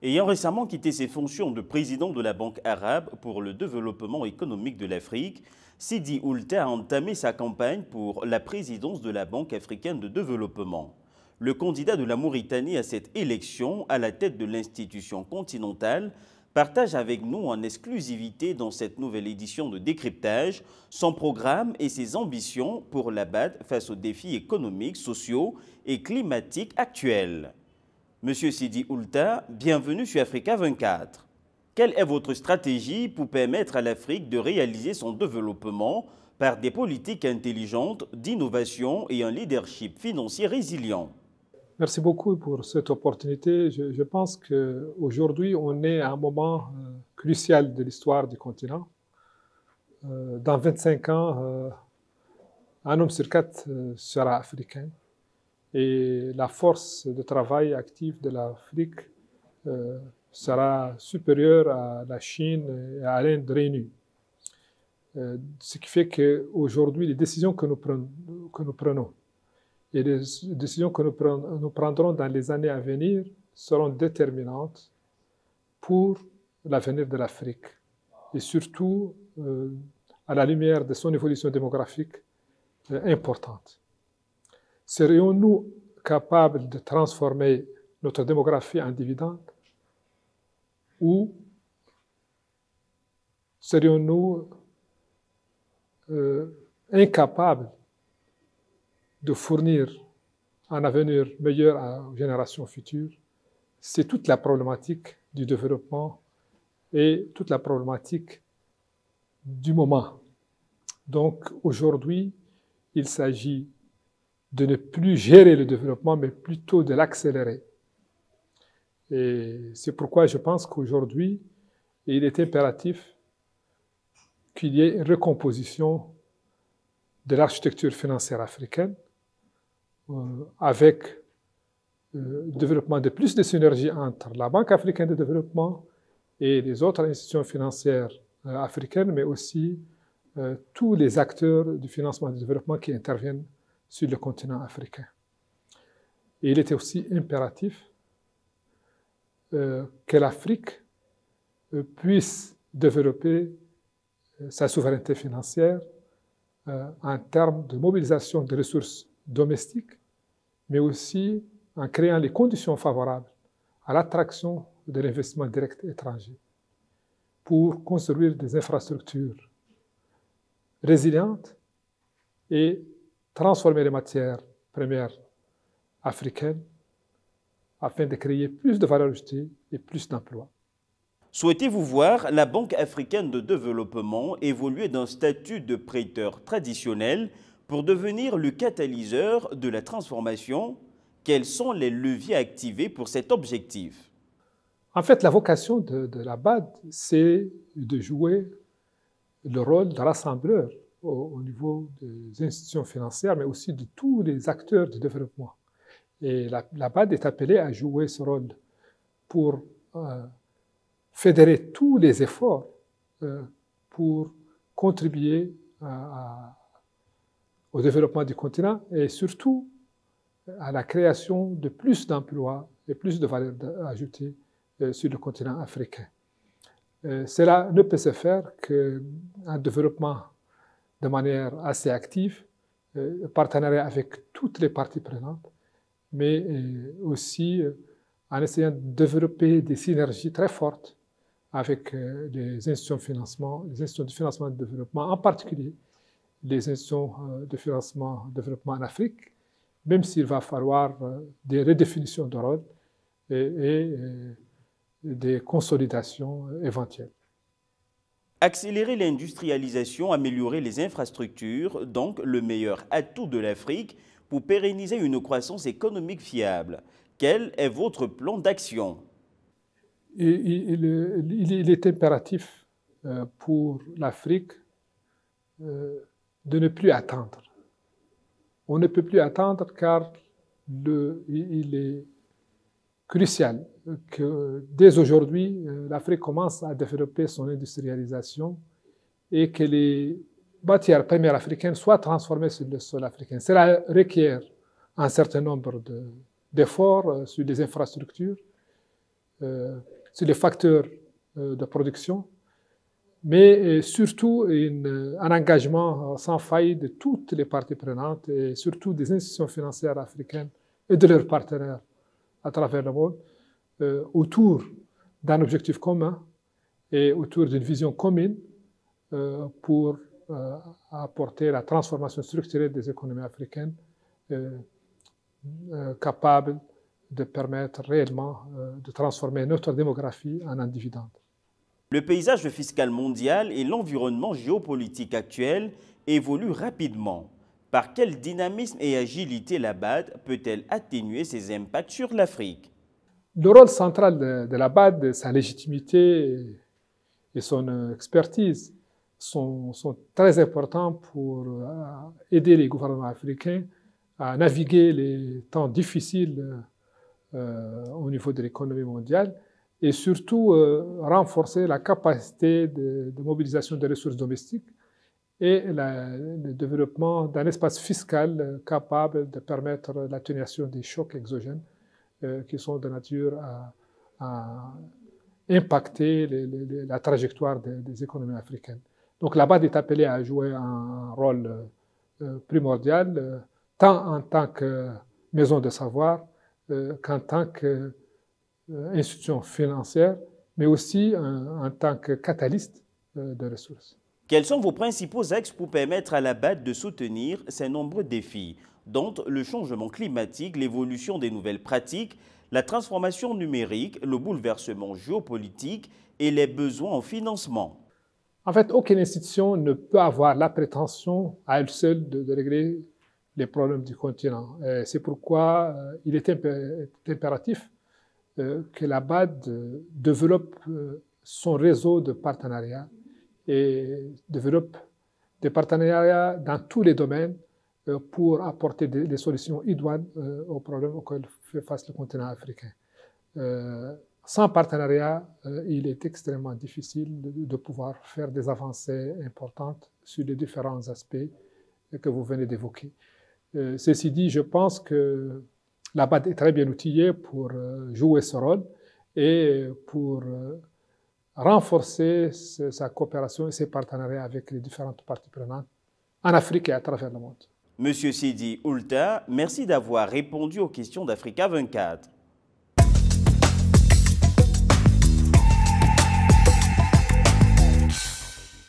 Ayant récemment quitté ses fonctions de président de la Banque arabe pour le développement économique de l'Afrique, Sidi Oulta a entamé sa campagne pour la présidence de la Banque africaine de développement. Le candidat de la Mauritanie à cette élection, à la tête de l'institution continentale, partage avec nous en exclusivité dans cette nouvelle édition de décryptage son programme et ses ambitions pour la BAD face aux défis économiques, sociaux et climatiques actuels. Monsieur Sidi Oulta, bienvenue sur Africa 24. Quelle est votre stratégie pour permettre à l'Afrique de réaliser son développement par des politiques intelligentes d'innovation et un leadership financier résilient? Merci beaucoup pour cette opportunité. Je pense qu'aujourd'hui, on est à un moment crucial de l'histoire du continent. Dans 25 ans, un homme sur quatre sera africain. Et la force de travail active de l'Afrique sera supérieure à la Chine et à l'Inde réunies. Ce qui fait qu'aujourd'hui, les décisions que nous prenons et les décisions que nous prendrons dans les années à venir seront déterminantes pour l'avenir de l'Afrique. Et surtout, à la lumière de son évolution démographique importante. Serions-nous capables de transformer notre démographie en dividende ou serions-nous incapables de fournir un avenir meilleur aux générations futures? C'est toute la problématique du développement et toute la problématique du moment. Donc aujourd'hui, il s'agit de ne plus gérer le développement, mais plutôt de l'accélérer. Et c'est pourquoi je pense qu'aujourd'hui, il est impératif qu'il y ait une recomposition de l'architecture financière africaine avec le développement de plus de synergies entre la Banque africaine de développement et les autres institutions financières africaines, mais aussi tous les acteurs du financement du développement qui interviennent sur le continent africain. Et il était aussi impératif que l'Afrique puisse développer sa souveraineté financière en termes de mobilisation des ressources domestiques, mais aussi en créant les conditions favorables à l'attraction de l'investissement direct étranger pour construire des infrastructures résilientes et transformer les matières premières africaines afin de créer plus de valeur ajoutée et plus d'emplois. Souhaitez-vous voir la Banque africaine de développement évoluer d'un statut de prêteur traditionnel pour devenir le catalyseur de la transformation? Quels sont les leviers activés pour cet objectif? En fait, la vocation de la BAD, c'est de jouer le rôle de rassembleur au niveau des institutions financières, mais aussi de tous les acteurs du développement. Et la BAD est appelée à jouer ce rôle pour fédérer tous les efforts pour contribuer au développement du continent et surtout à la création de plus d'emplois et plus de valeur ajoutée sur le continent africain. Cela ne peut se faire qu'en développement de manière assez active, partenariat avec toutes les parties prenantes, mais aussi en essayant de développer des synergies très fortes avec les institutions de financement de développement, en particulier les institutions de financement de développement en Afrique, même s'il va falloir des redéfinitions de rôle et des consolidations éventuelles. Accélérer l'industrialisation, améliorer les infrastructures, donc le meilleur atout de l'Afrique pour pérenniser une croissance économique fiable. Quel est votre plan d'action? Il est impératif pour l'Afrique de ne plus attendre. On ne peut plus attendre car il est crucial que dès aujourd'hui, l'Afrique commence à développer son industrialisation et que les matières premières africaines soient transformées sur le sol africain. Cela requiert un certain nombre d'efforts sur les infrastructures, sur les facteurs de production, mais surtout un engagement sans faille de toutes les parties prenantes et surtout des institutions financières africaines et de leurs partenaires à travers le monde autour d'un objectif commun et autour d'une vision commune pour apporter la transformation structurelle des économies africaines capable de permettre réellement de transformer notre démographie en un dividende. Le paysage fiscal mondial et l'environnement géopolitique actuel évoluent rapidement. Par quel dynamisme et agilité la BAD peut-elle atténuer ses impacts sur l'Afrique? Le rôle central de la BAD, sa légitimité et son expertise sont très importants pour aider les gouvernements africains à naviguer les temps difficiles au niveau de l'économie mondiale et surtout renforcer la capacité de mobilisation des ressources domestiques et le développement d'un espace fiscal capable de permettre l'atténuation des chocs exogènes qui sont de nature à impacter la trajectoire des économies africaines. Donc la BAD est appelée à jouer un rôle primordial, tant en tant que maison de savoir qu'en tant qu'institution financière, mais aussi en tant que catalyste de ressources. Quels sont vos principaux axes pour permettre à la BAD de soutenir ces nombreux défis, dont le changement climatique, l'évolution des nouvelles pratiques, la transformation numérique, le bouleversement géopolitique et les besoins en financement? En fait, aucune institution ne peut avoir la prétention à elle seule de régler les problèmes du continent. C'est pourquoi il est impératif que la BAD développe son réseau de partenariats et développe des partenariats dans tous les domaines pour apporter des solutions idoines aux problèmes auxquels fait face le continent africain. Sans partenariat, il est extrêmement difficile de pouvoir faire des avancées importantes sur les différents aspects que vous venez d'évoquer. Ceci dit, je pense que la BAD est très bien outillée pour jouer ce rôle et pour renforcer sa coopération et ses partenariats avec les différentes parties prenantes en Afrique et à travers le monde. Monsieur Sidi Oulta, merci d'avoir répondu aux questions d'Africa 24.